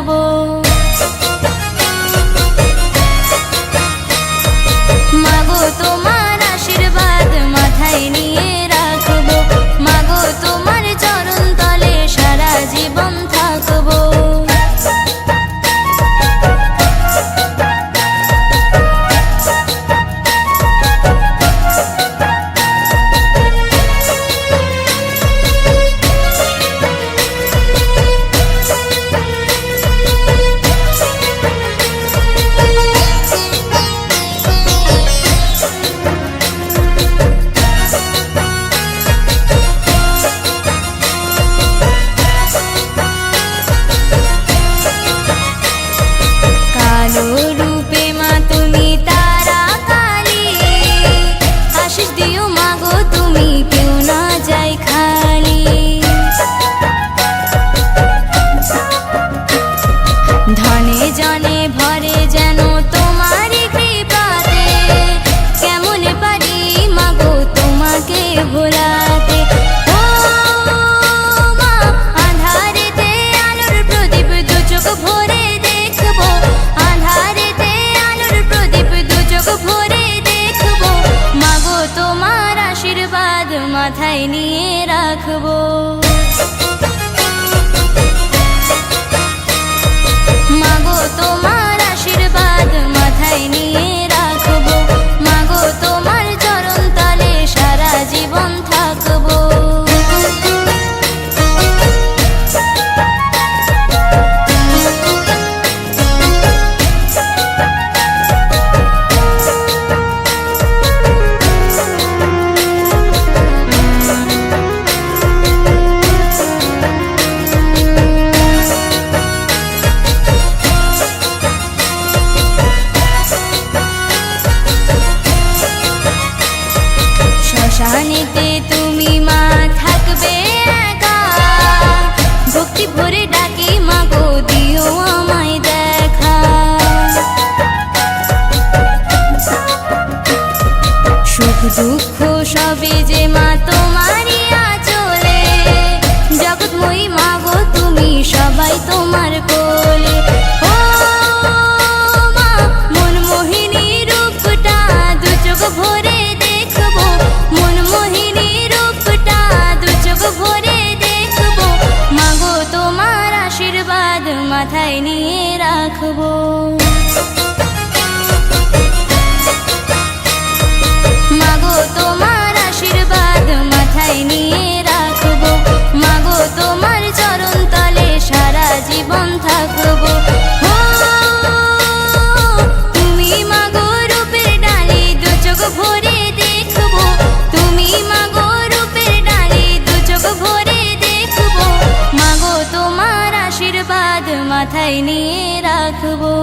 রাখবো। মাগো তোমার আশীর্বাদ মাথায় নিয়ে রাখবো, মাগো তোমার চরণ তলে সারা জীবন থাকবো। রূপে মা তুমি তারা কালী, আশীষ দিও মাগো তুমি কেউ না যায় খালি। ধনে জনে ভরে যেন তোমারই কৃপাতে, কেমন পারি মাগো তোমাকে ভোলাতে। ও মা আঁধারেতে আলোর প্রদীপ দু চোখ ভরে দেখবো, আঁধারেতে আলোর প্রদীপ দু চোখ ভরে দেখবো। মাগো তোমার আশীর্বাদ মাথায় নিয়ে রাখবো। মাগো তোমার আশীর্বাদ মাথায় নিয়ে রাখবো, মাগো তোমার চরণ তলে সারা জীবন থাকবো। শ্মশানেতে তুমি মা থাকবে একা, ভক্তি ভরে ডাকি মাগো দিও আমায় দেখা। সুখ দুঃখ সবে যে মা তোমারই আঁচলে, জগৎময়ী মাগো তুমি সবাই তোমার কোলে। ও মা মনমোহিনী রূপটা দু চোখ ভরে দেখবো, মনমোহিনী রূপটা দু চোখ ভরে দেখবো। মাগো তোমার আশীর্বাদ মাথায় নিয়ে রাখবো। মাগো তোমার আশীর্বাদ মাথায় নিয়ে রাখবো, মাগো তোমার চরণ তলে সারা জীবন থাকবো। ও তুমি মাগো রূপের ডালি দু চোখ ভরে দেখবো, তুমি মাগো রূপের ডালি দু চোখ ভরে দেখবো। মাগো তোমার আশীর্বাদ মাথায় নিয়ে রাখবো।